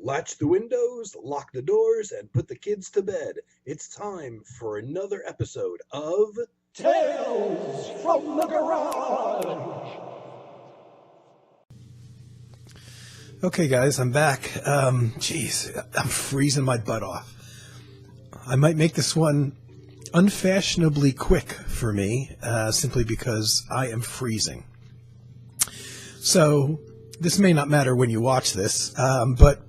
Latch the windows, lock the doors, and put the kids to bed. It's time for another episode of Tales from the Garage. Okay, guys, I'm back. Jeez, I'm freezing my butt off. I might make this one unfashionably quick for me, simply because I am freezing. So, this may not matter when you watch this, but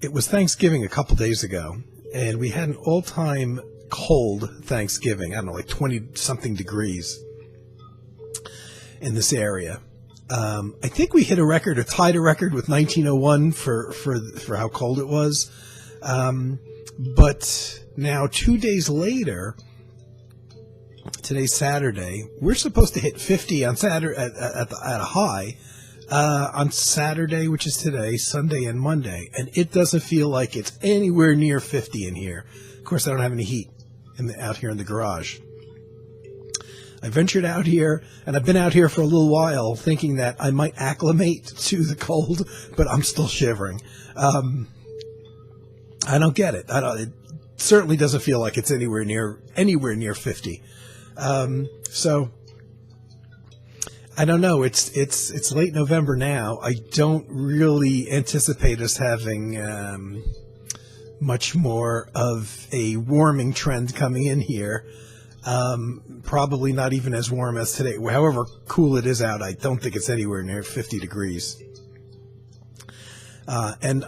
it was Thanksgiving a couple days ago, and we had an all-time cold Thanksgiving. I don't know, like 20-something degrees in this area. I think we hit a record or tied a record with 1901 for how cold it was. But now 2 days later, today's Saturday, we're supposed to hit 50 on Saturday at a high on Saturday, which is today, Sunday and Monday, and it doesn't feel like it's anywhere near 50 in here. Of course, I don't have any heat out here in the garage. I ventured out here, and I've been out here for a little while thinking that I might acclimate to the cold, but I'm still shivering. I don't get it. It certainly doesn't feel like it's anywhere near 50. So I don't know. It's late November now. I don't really anticipate us having much more of a warming trend coming in here. Probably not even as warm as today. However cool it is out, I don't think it's anywhere near 50 degrees. And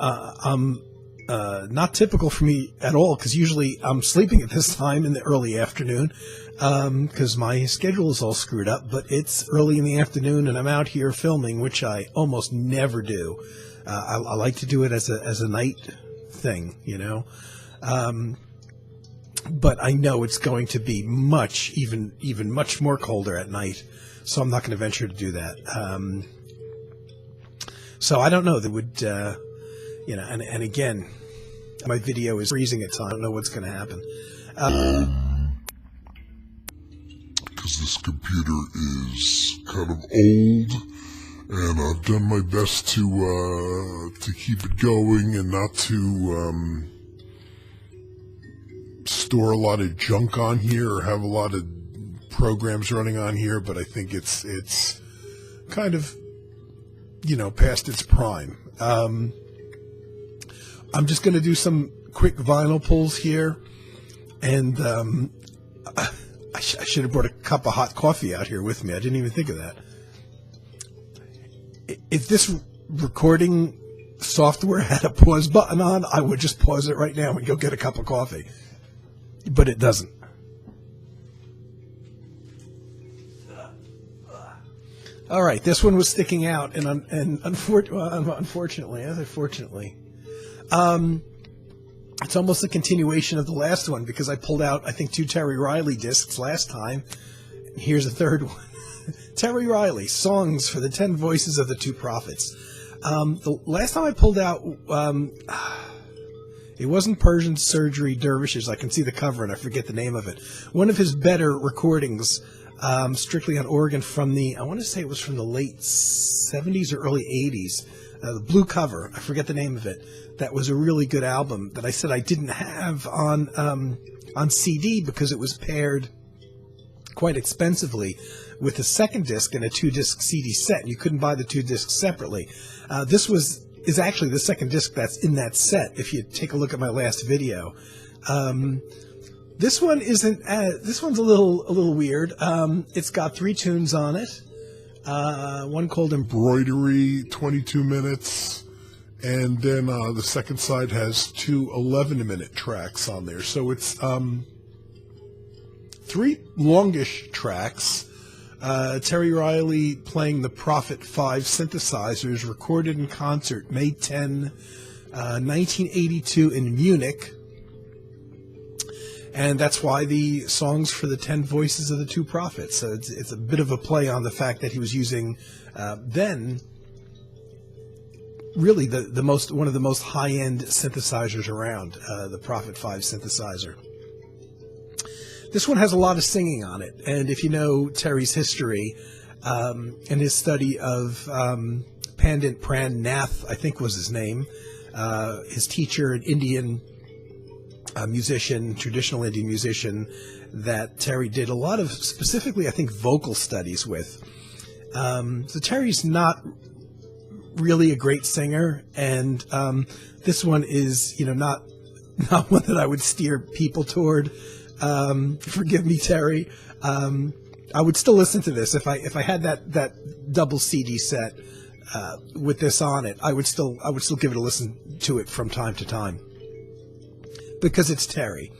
not typical for me at all, because usually I'm sleeping at this time in the early afternoon, because my schedule is all screwed up. But it's early in the afternoon, and I'm out here filming, which I almost never do. I like to do it as a night thing, you know. But I know it's going to be even much more colder at night, so I'm not going to venture to do that. So I don't know. That would, and again, my video is freezing at times. I don't know what's going to happen. Because this computer is kind of old, and I've done my best to keep it going and not to store a lot of junk on here or have a lot of programs running on here, but I think it's kind of, past its prime. I'm just going to do some quick vinyl pulls here, and I should have brought a cup of hot coffee out here with me. I didn't even think of that. If this recording software had a pause button on, I would just pause it right now and go get a cup of coffee. But it doesn't. All right, this one was sticking out, and unfortunately, it's almost a continuation of the last one, because I pulled out, I think, 2 Terry Riley discs last time. Here's a third one. Terry Riley, Songs for the 10 Voices of the Two Prophets. The last time I pulled out, it wasn't Persian Surgery Dervishes. I can see the cover and I forget the name of it. One of his better recordings, strictly on organ from I want to say it was from the late 70s or early 80s. The blue cover, I forget the name of it. That was a really good album that I said I didn't have on CD because it was paired quite expensively with a second disc and a 2-disc CD set. And you couldn't buy the 2 discs separately. This is actually the second disc that's in that set, if you take a look at my last video. This one isn't this one's a little weird. It's got 3 tunes on it. One called Embroidery, 22 minutes, and then the second side has 2 11-minute tracks on there. So it's 3 longish tracks. Terry Riley playing the Prophet 5 synthesizers, recorded in concert May 10, 1982 in Munich. And that's why the Songs for the 10 Voices of the Two Prophets. So it's a bit of a play on the fact that he was using then really one of the most high-end synthesizers around, the Prophet 5 synthesizer. This one has a lot of singing on it, and if you know Terry's history and his study of Pandit Pran Nath, I think was his name, his teacher, an Indian musician, traditional Indian musician, that Terry did a lot of, specifically, I think, vocal studies with. So Terry's not really a great singer, and this one is, not one that I would steer people toward. Forgive me, Terry. I would still listen to this if I had that double CD set with this on it. I would still give it a listen to it from time to time, because it's Terry.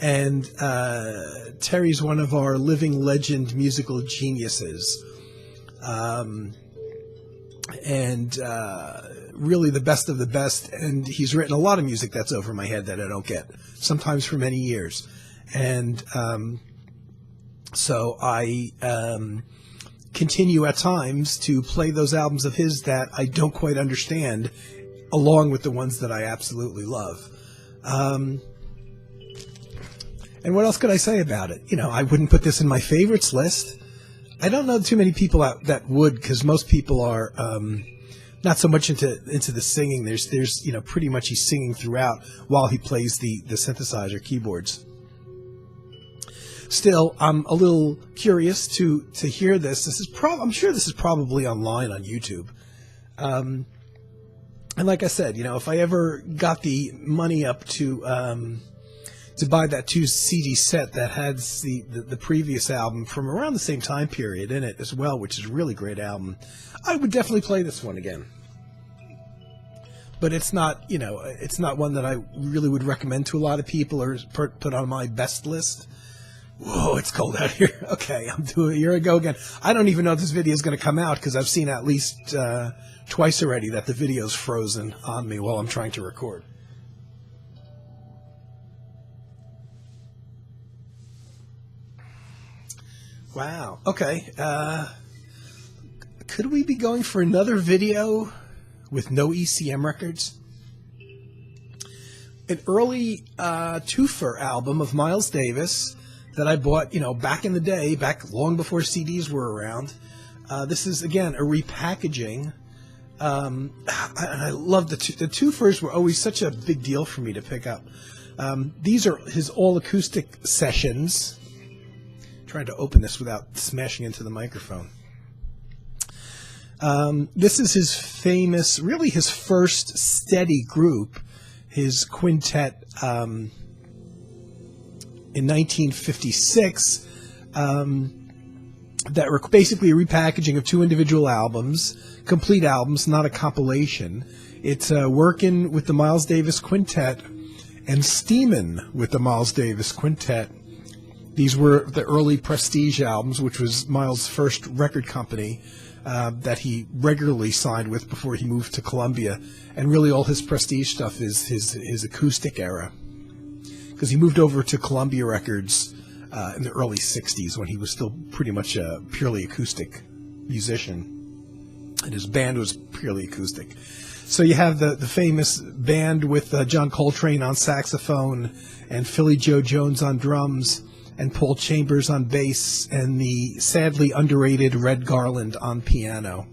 And Terry's one of our living legend musical geniuses. And really the best of the best. And he's written a lot of music that's over my head that I don't get, sometimes for many years. And so I continue at times to play those albums of his that I don't quite understand, along with the ones that I absolutely love. And what else could I say about it? I wouldn't put this in my favorites list. I don't know too many people that would, because most people are not so much into the singing. There's pretty much he's singing throughout while he plays the synthesizer keyboards. Still, I'm a little curious to hear this. I'm sure this is probably online on YouTube. And like I said, if I ever got the money up to buy that 2 CD set that has the previous album from around the same time period in it as well, which is a really great album, I would definitely play this one again. But it's not, it's not one that I really would recommend to a lot of people or put on my best list. Whoa, it's cold out here. Okay, here I go again. I don't even know if this video is going to come out, because I've seen at least twice already that the video's frozen on me while I'm trying to record. Wow. Okay. Could we be going for another video with no ECM records? An early twofer album of Miles Davis that I bought, back in the day, back long before CDs were around. This is, again, a repackaging. And I love the twofers were always such a big deal for me to pick up. These are his all-acoustic sessions. Trying to open this without smashing into the microphone. This is his famous, really his first steady group, his quintet in 1956, that were basically a repackaging of 2 individual albums, complete albums, not a compilation. It's Workin' with the Miles Davis Quintet and Steamin' with the Miles Davis Quintet. These were the early Prestige albums, which was Miles' first record company that he regularly signed with before he moved to Columbia. And really all his Prestige stuff is his acoustic era, because he moved over to Columbia Records in the early 60s when he was still pretty much a purely acoustic musician. And his band was purely acoustic. So you have the famous band with John Coltrane on saxophone and Philly Joe Jones on drums, and Paul Chambers on bass, and the sadly underrated Red Garland on piano.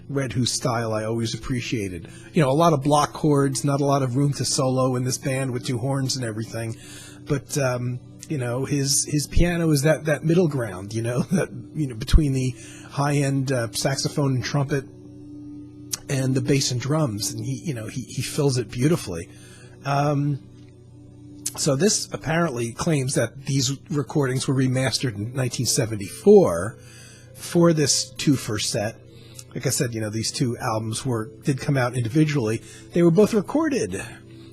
Red, whose style I always appreciated. A lot of block chords, not a lot of room to solo in this band with 2 horns and everything. But, his piano is that middle ground, between the high-end saxophone and trumpet and the bass and drums. And he fills it beautifully. So this apparently claims that these recordings were remastered in 1974 for this twofer set. Like I said, these 2 albums did come out individually. They were both recorded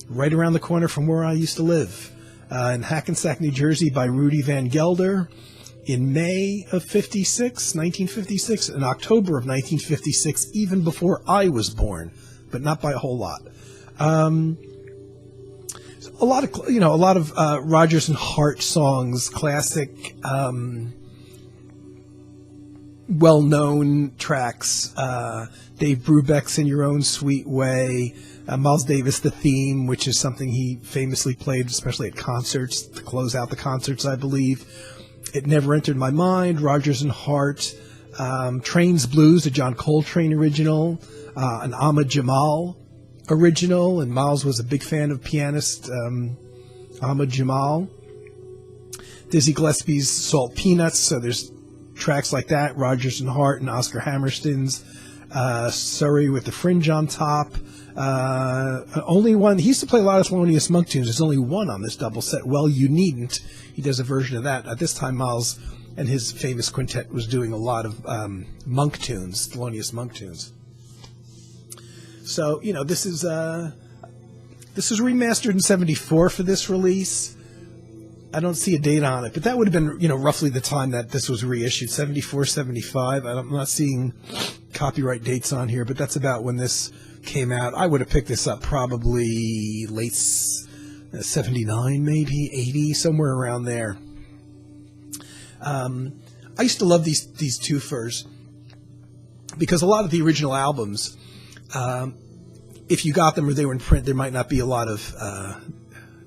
right around the corner from where I used to live, in Hackensack, New Jersey, by Rudy Van Gelder in May of 1956, in October of 1956, even before I was born, but not by a whole lot. A lot of Rodgers and Hart songs, classic, well-known tracks. Dave Brubeck's "In Your Own Sweet Way," Miles Davis, "The Theme," which is something he famously played, especially at concerts, to close out the concerts, I believe. "It Never Entered My Mind," Rodgers and Hart, "Train's Blues," a John Coltrane original, an Ahmad Jamal original, and Miles was a big fan of pianist Ahmad Jamal. Dizzy Gillespie's Salt Peanuts, so there's tracks like that, Rodgers and Hart and Oscar Hammerstein's Surrey with the Fringe on top. Only one, he used to play a lot of Thelonious Monk tunes. There's only one on this double set, Well You Needn't. He does a version of that. At this time, Miles and his famous quintet was doing a lot of Monk tunes, Thelonious Monk tunes. So, this is remastered in 74 for this release. I don't see a date on it, but that would have been, roughly the time that this was reissued, 74, 75. I'm not seeing copyright dates on here, but that's about when this came out. I would have picked this up probably late 79, maybe 80, somewhere around there. I used to love these twofers because a lot of the original albums, if you got them or they were in print, there might not be a lot of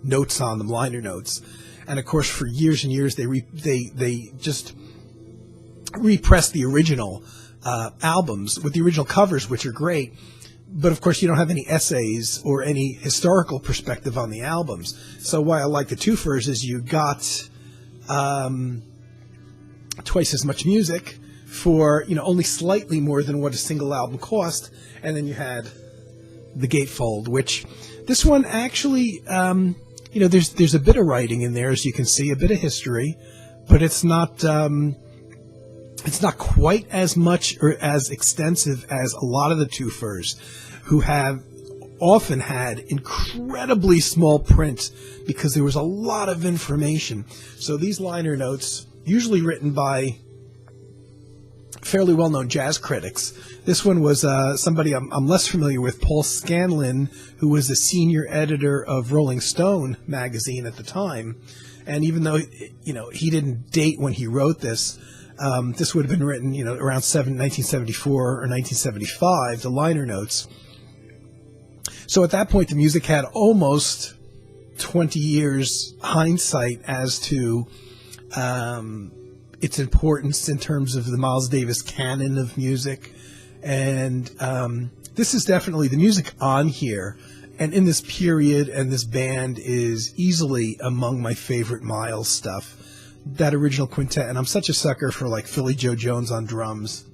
notes on them, liner notes. And of course, for years and years, they just repressed the original albums with the original covers, which are great. But of course, you don't have any essays or any historical perspective on the albums. So why I like the twofers is you got twice as much music for only slightly more than what a single album cost, and then you had the gatefold, which this one actually. There's a bit of writing in there, as you can see, a bit of history, but it's not quite as much or as extensive as a lot of the twofers, who have often had incredibly small print because there was a lot of information. So these liner notes, usually written by fairly well-known jazz critics. This one was somebody I'm less familiar with, Paul Scanlon, who was the senior editor of Rolling Stone magazine at the time. And even though, he didn't date when he wrote this, this would have been written, around 1974 or 1975, the liner notes. So at that point, the music had almost 20 years hindsight as to its importance in terms of the Miles Davis canon of music. And this is definitely the music on here. And in this period, and this band is easily among my favorite Miles stuff. That original quintet. And I'm such a sucker for like Philly Joe Jones on drums.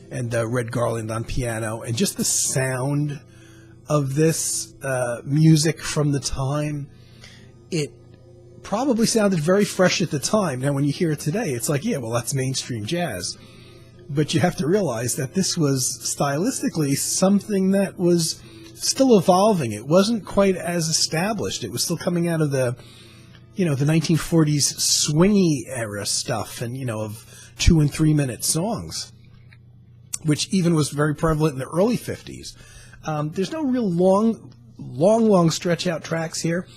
And Red Garland on piano. And just the sound of this music from the time. It probably sounded very fresh at the time. Now, when you hear it today, it's like, yeah, well, that's mainstream jazz. But you have to realize that this was stylistically something that was still evolving. It wasn't quite as established. It was still coming out of the 1940s swingy era stuff and, of 2 and 3 minute songs, which even was very prevalent in the early 50s. There's no real long stretch out tracks here.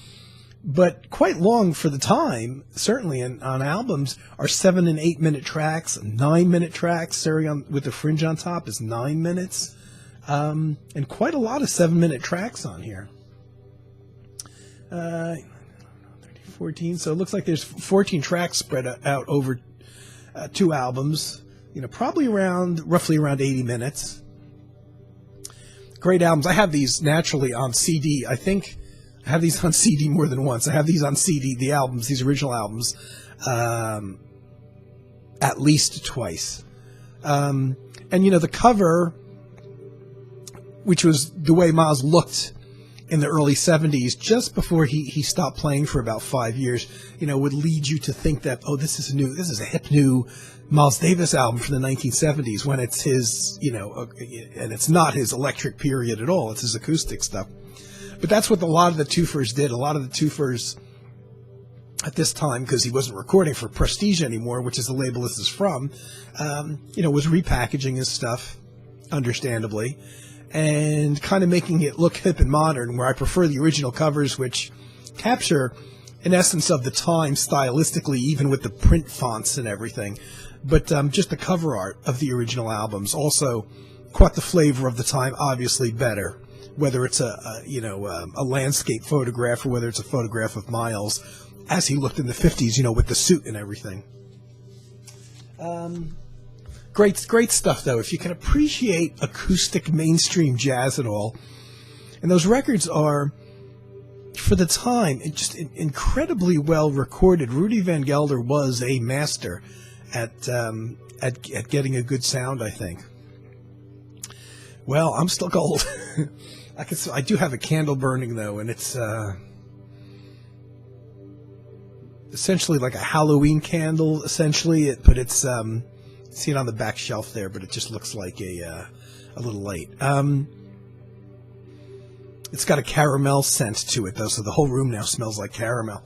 But quite long for the time, certainly on albums, are 7 and 8 minute tracks, 9 minute tracks. Surrey with the Fringe on top is 9 minutes. And quite a lot of 7 minute tracks on here. 14, so it looks like there's 14 tracks spread out over 2 albums. Probably roughly around 80 minutes. Great albums. I have these naturally on CD. I think I have these on CD more than once. I have these on CD, the albums, these original albums, at least twice. And, the cover, which was the way Miles looked in the early 70s, just before he stopped playing for about 5 years, would lead you to think that, oh, this is a hip new Miles Davis album from the 1970s, when it's his, and it's not his electric period at all. It's his acoustic stuff. But that's what a lot of the twofers did. A lot of the twofers at this time, because he wasn't recording for Prestige anymore, which is the label this is from, was repackaging his stuff, understandably, and kind of making it look hip and modern, where I prefer the original covers, which capture an essence of the time stylistically, even with the print fonts and everything. But just the cover art of the original albums also caught the flavor of the time, obviously better. Whether it's a landscape photograph or whether it's a photograph of Miles as he looked in the 50s, with the suit and everything. Great stuff, though. If you can appreciate acoustic mainstream jazz at all, and those records are, for the time, just incredibly well recorded. Rudy Van Gelder was a master at getting a good sound, I think. Well, I'm still cold. I do have a candle burning, though, and it's essentially like a Halloween candle, essentially. But it's see it on the back shelf there, but it just looks like a little light. It's got a caramel scent to it, though, so the whole room now smells like caramel.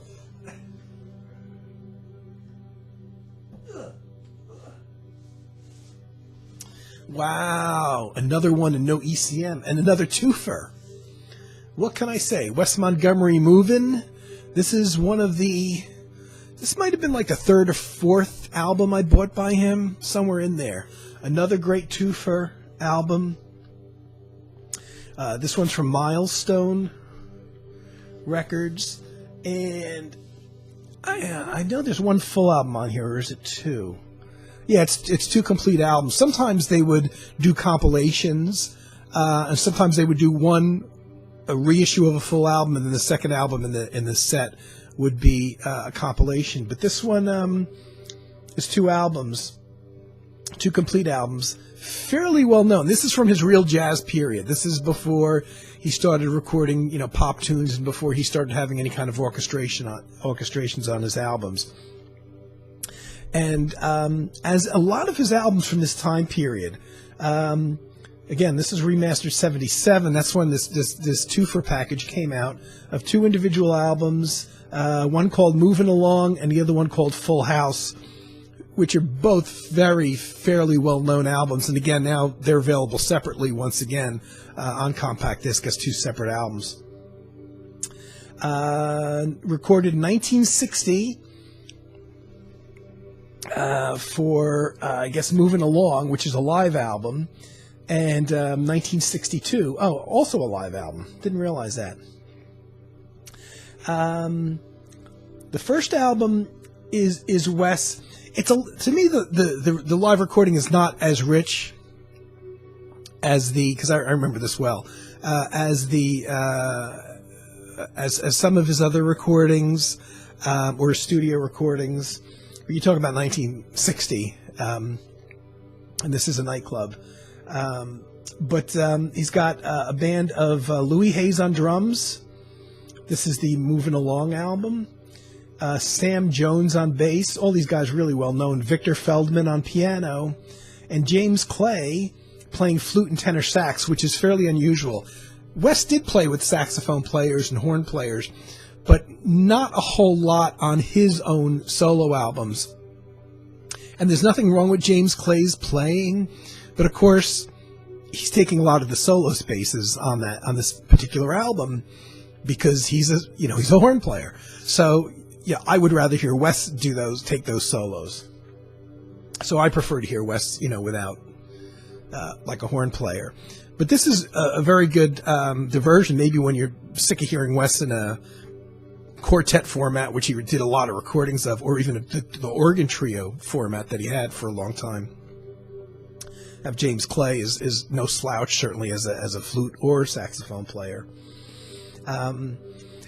Wow, another one and no ECM, and another twofer. What can I say? Wes Montgomery Movin'. This is one of the... This might have been like the third or fourth album I bought by him, somewhere in there. Another great twofer album. This one's from Milestone Records. And I know there's one full album on here, or is it two? Yeah, it's two complete albums. Sometimes they would do compilations, and sometimes they would do a reissue of a full album, and then the second album in the set would be a compilation. But this one is two albums, two complete albums, fairly well known. This is from his real jazz period. This is before he started recording, pop tunes, and before he started having any kind of orchestrations on his albums. And as a lot of his albums from this time period, again, this is remastered 77. That's when this twofer package came out of two individual albums, one called Moving Along and the other one called Full House, which are both fairly well-known albums. And again, now they're available separately once again on compact disc as two separate albums. Recorded in 1960. For I guess Moving Along, which is a live album, and 1962. Oh, also a live album. Didn't realize that. The first album is Wes. To me the live recording is not as rich as because I remember this well as some of his other recordings or studio recordings. You talk about 1960, and this is a nightclub. But he's got a band of Louis Hayes on drums. This is the Moving Along album. Sam Jones on bass. All these guys really well known. Victor Feldman on piano. And James Clay playing flute and tenor sax, which is fairly unusual. Wes did play with saxophone players and horn players, but not a whole lot on his own solo albums. And there's nothing wrong with James Clay's playing, but of course, he's taking a lot of the solo spaces on this particular album because he's a horn player. So yeah, I would rather hear Wes take those solos. So I prefer to hear Wes, without like a horn player. But this is a very good diversion. Maybe when you're sick of hearing Wes in a quartet format, which he did a lot of recordings of, or even the organ trio format that he had for a long time. James Clay is no slouch, certainly as a flute or saxophone player. And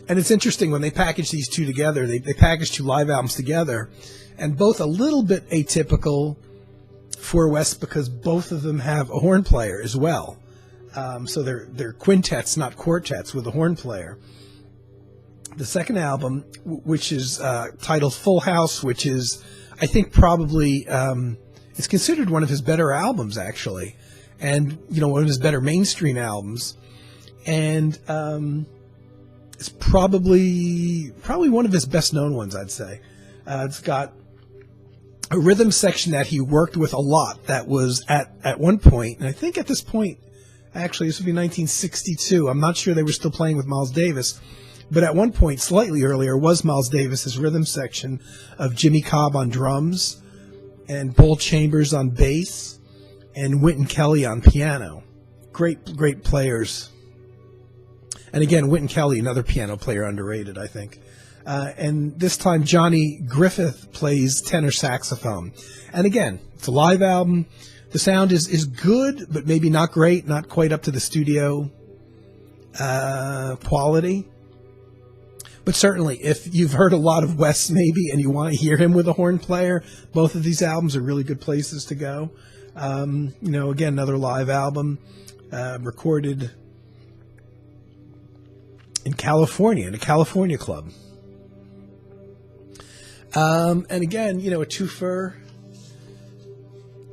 it's interesting when they package these two together. They package two live albums together, and both a little bit atypical for Wes because both of them have a horn player as well. So they're quintets, not quartets, with a horn player. The second album, which is titled Full House, which is, I think, probably it's considered one of his better albums, actually, and one of his better mainstream albums, and it's probably one of his best known ones, I'd say. It's got a rhythm section that he worked with a lot. That was at one point, and I think at this point, actually, this would be 1962. I'm not sure they were still playing with Miles Davis. But at one point, slightly earlier, was Miles Davis's rhythm section of Jimmy Cobb on drums and Bull Chambers on bass and Wynton Kelly on piano. Great players. And again, Wynton Kelly, another piano player, underrated, I think. And this time Johnny Griffith plays tenor saxophone. And again, it's a live album. The sound is good, but maybe not great, not quite up to the studio quality. But certainly, if you've heard a lot of Wes maybe and you want to hear him with a horn player, both of these albums are really good places to go. Again, another live album recorded in California, in a California club. And again, a twofer.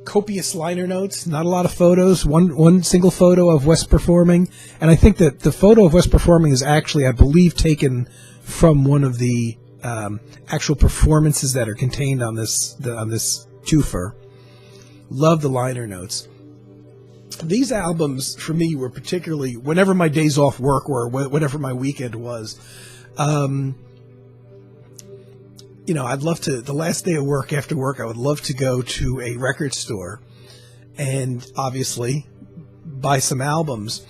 Copious liner notes, not a lot of photos, one single photo of Wes performing. And I think that the photo of Wes performing is actually, I believe, taken from one of the actual performances that are contained on this twofer. Love the liner notes. These albums, for me, were particularly, whenever my days off work were, whatever my weekend was, I'd love to, the last day of work, after work, I would love to go to a record store and obviously buy some albums.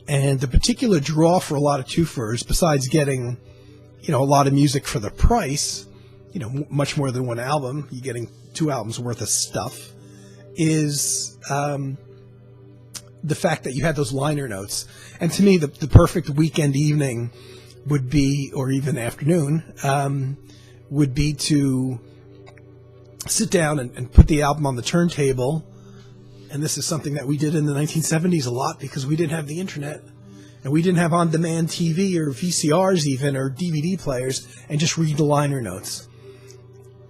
And the particular draw for a lot of twofers, besides getting, a lot of music for the price, much more than one album, you're getting 2 albums worth of stuff, is the fact that you had those liner notes. And to me, the perfect weekend evening would be, or even afternoon, would be to sit down and put the album on the turntable. And this is something that we did in the 1970s a lot because we didn't have the internet and we didn't have on-demand TV or VCRs even, or DVD players, and just read the liner notes.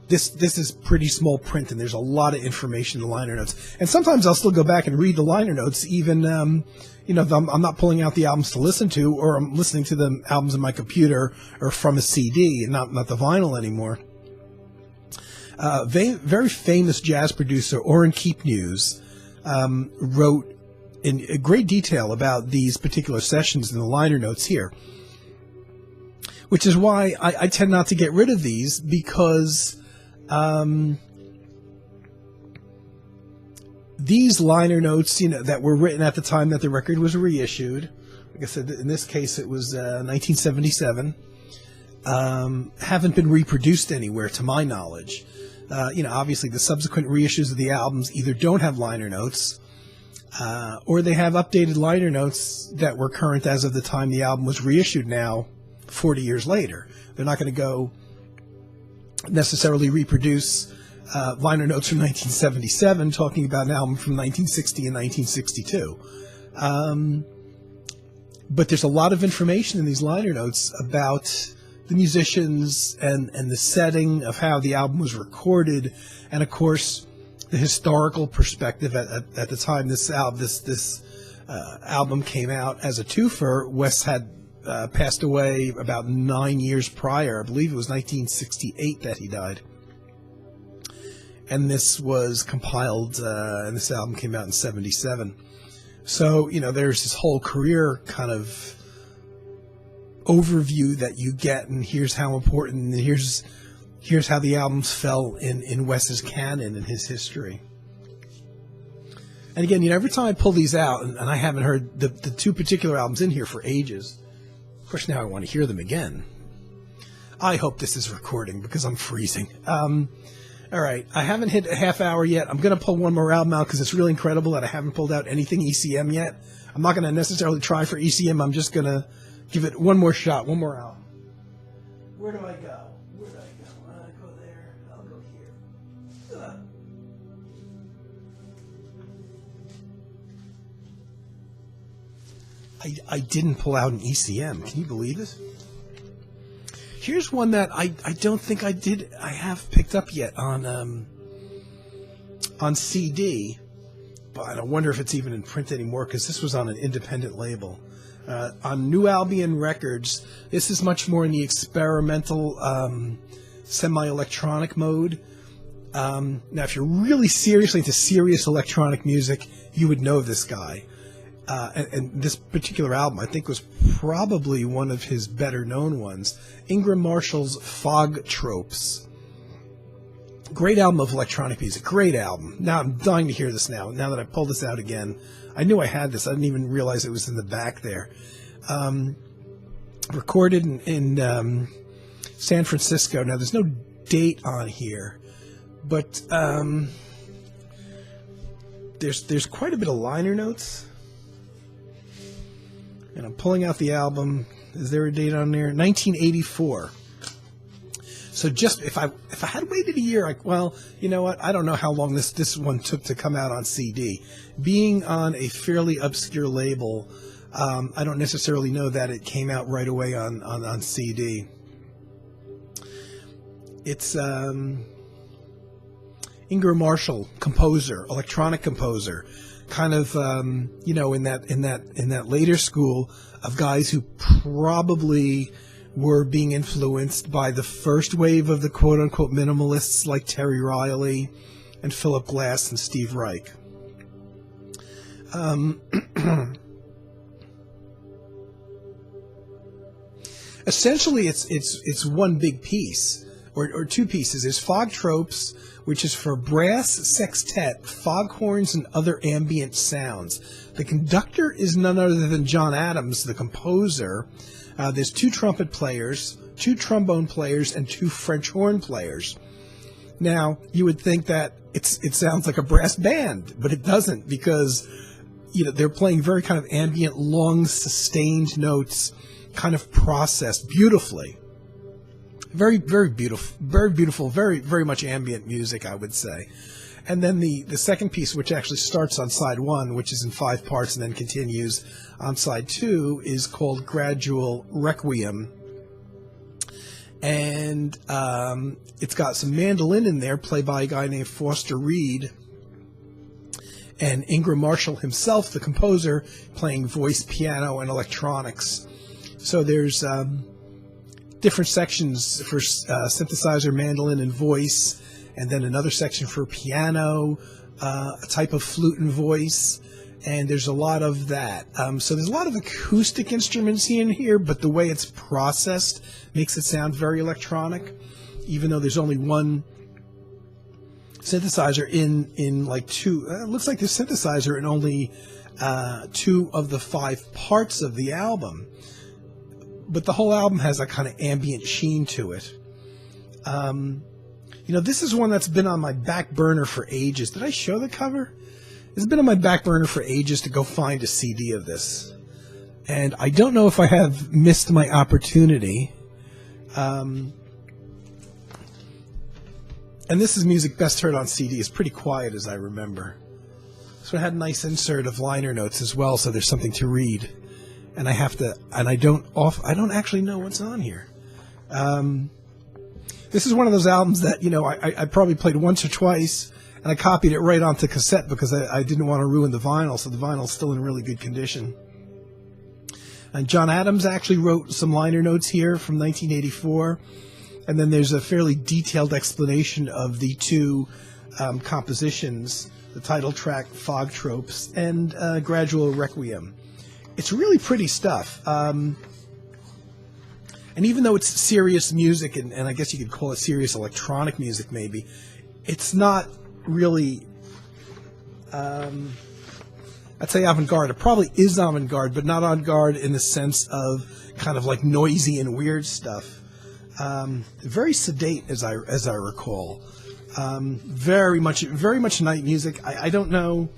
This is pretty small print, and there's a lot of information in the liner notes. And sometimes I'll still go back and read the liner notes, even if I'm not pulling out the albums to listen to, or I'm listening to the albums in my computer or from a CD and not the vinyl anymore. Very famous jazz producer Orrin Keepnews wrote in great detail about these particular sessions in the liner notes here, which is why I tend not to get rid of these, because these liner notes, that were written at the time that the record was reissued, like I said, in this case it was 1977, haven't been reproduced anywhere to my knowledge. Obviously the subsequent reissues of the albums either don't have liner notes, or they have updated liner notes that were current as of the time the album was reissued, now 40 years later. They're not going to go necessarily reproduce liner notes from 1977 talking about an album from 1960 and 1962. But there's a lot of information in these liner notes about the musicians and the setting of how the album was recorded, and of course the historical perspective at the time this album came out as a twofer. Wes had passed away about 9 years prior. I believe it was 1968 that he died. And this was compiled, and this album came out in 77. So, there's this whole career kind of overview that you get, and here's how important, and here's how the albums fell in Wes's canon and his history. And again, every time I pull these out, and I haven't heard the 2 particular albums in here for ages. Of course, now I want to hear them again. I hope this is recording because I'm freezing. All right, I haven't hit a half hour yet. I'm going to pull one more album out because it's really incredible that I haven't pulled out anything ECM yet. I'm not going to necessarily try for ECM. I'm just going to give it one more shot, one more album. Where do I go? Where do I go? I'll go there. I'll go here. I didn't pull out an ECM. Can you believe it? Here's one that I don't think I have picked up yet on CD, but I wonder if it's even in print anymore because this was on an independent label. On New Albion Records, this is much more in the experimental, semi-electronic mode. Now, if you're really seriously into serious electronic music, you would know this guy. And this particular album, I think, was probably one of his better-known ones. Ingram Marshall's Fog Tropes. Great album of electronic music. Great album. Now I'm dying to hear this now that I pulled this out again. I knew I had this. I didn't even realize it was in the back there. Recorded in San Francisco. Now, there's no date on here, but there's quite a bit of liner notes. And I'm pulling out the album. Is there a date on there? 1984. So just if I had waited a year, well, you know what? I don't know how long this one took to come out on CD. Being on a fairly obscure label, I don't necessarily know that it came out right away on CD. It's Ingram Marshall, composer, electronic composer, kind of in that later school of guys who probably were being influenced by the first wave of the quote-unquote minimalists like Terry Riley and Philip Glass and Steve Reich. Essentially, it's one big piece, or two pieces. There's Fog Tropes, which is for brass sextet, foghorns, and other ambient sounds. The conductor is none other than John Adams, the composer. There's 2 trumpet players, 2 trombone players, and 2 French horn players. Now, you would think that it sounds like a brass band, but it doesn't, because they're playing very kind of ambient, long, sustained notes, kind of processed beautifully. Very, very beautiful, very, very much ambient music, I would say. And then the second piece, which actually starts on side 1, which is in 5 parts and then continues on side 2, is called Gradual Requiem. And it's got some mandolin in there, played by a guy named Foster Reed. And Ingram Marshall himself, the composer, playing voice, piano, and electronics. So there's different sections for synthesizer, mandolin, and voice, and then another section for piano, a type of flute and voice, and there's a lot of that. So there's a lot of acoustic instruments in here, but the way it's processed makes it sound very electronic, even though there's only one synthesizer in like 2. It looks like there's synthesizer in only 2 of the 5 parts of the album. But the whole album has a kind of ambient sheen to it. This is one that's been on my back burner for ages. Did I show the cover? It's been on my back burner for ages to go find a CD of this. And I don't know if I have missed my opportunity. And this is music best heard on CD. It's pretty quiet, as I remember. So it had a nice insert of liner notes as well, so there's something to read. And I don't actually know what's on here. This is one of those albums that, I probably played once or twice, and I copied it right onto cassette because I didn't want to ruin the vinyl, so the vinyl's still in really good condition. And John Adams actually wrote some liner notes here from 1984, and then there's a fairly detailed explanation of the 2 compositions, the title track, Fog Tropes, and Gradual Requiem. It's really pretty stuff. And even though it's serious music, and I guess you could call it serious electronic music maybe, it's not really, I'd say avant-garde. It probably is avant-garde, but not avant-garde in the sense of kind of like noisy and weird stuff. Very sedate, as I recall. Very much night music. I don't know.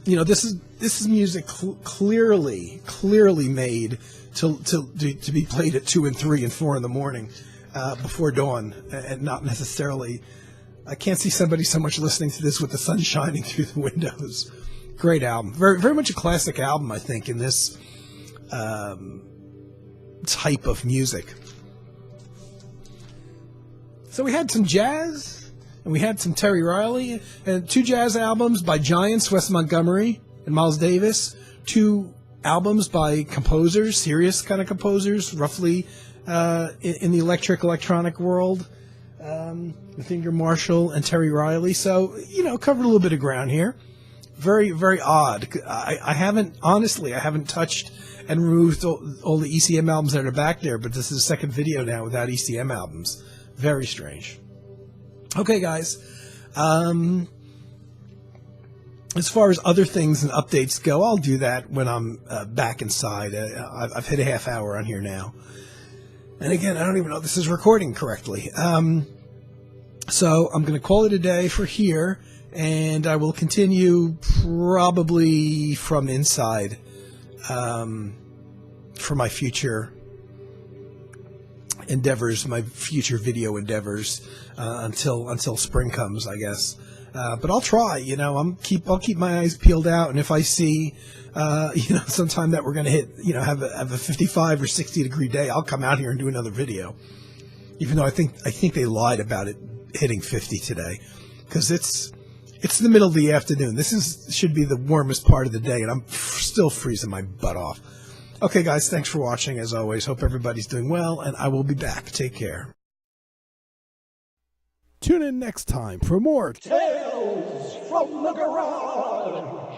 This is music clearly made to be played at 2 and 3 and 4 in the morning, before dawn, and not necessarily. I can't see somebody so much listening to this with the sun shining through the windows. Great album, very very much a classic album, I think, in this type of music. So we had some jazz. And we had some Terry Riley, and 2 jazz albums by giants, Wes Montgomery and Miles Davis. 2 albums by composers, serious kind of composers, roughly in the electronic world, with Ingram Marshall and Terry Riley. So, covered a little bit of ground here. Very, very odd. I haven't touched and removed all the ECM albums that are back there, but this is the second video now without ECM albums. Very strange. Okay, guys. As far as other things and updates go, I'll do that when I'm back inside. I've hit a half hour on here now. And again, I don't even know if this is recording correctly. So I'm going to call it a day for here, and I will continue probably from inside for my future endeavors, my future video endeavors until spring comes, I guess. But I'll try. You know, I'll keep my eyes peeled out, and if I see sometime that we're going to hit, have a 55 or 60 degree day, I'll come out here and do another video. Even though I think they lied about it hitting 50 today, because it's the middle of the afternoon. This should be the warmest part of the day, and I'm still freezing my butt off. Okay, guys, thanks for watching. As always, hope everybody's doing well, and I will be back. Take care. Tune in next time for more Tales from the Garage.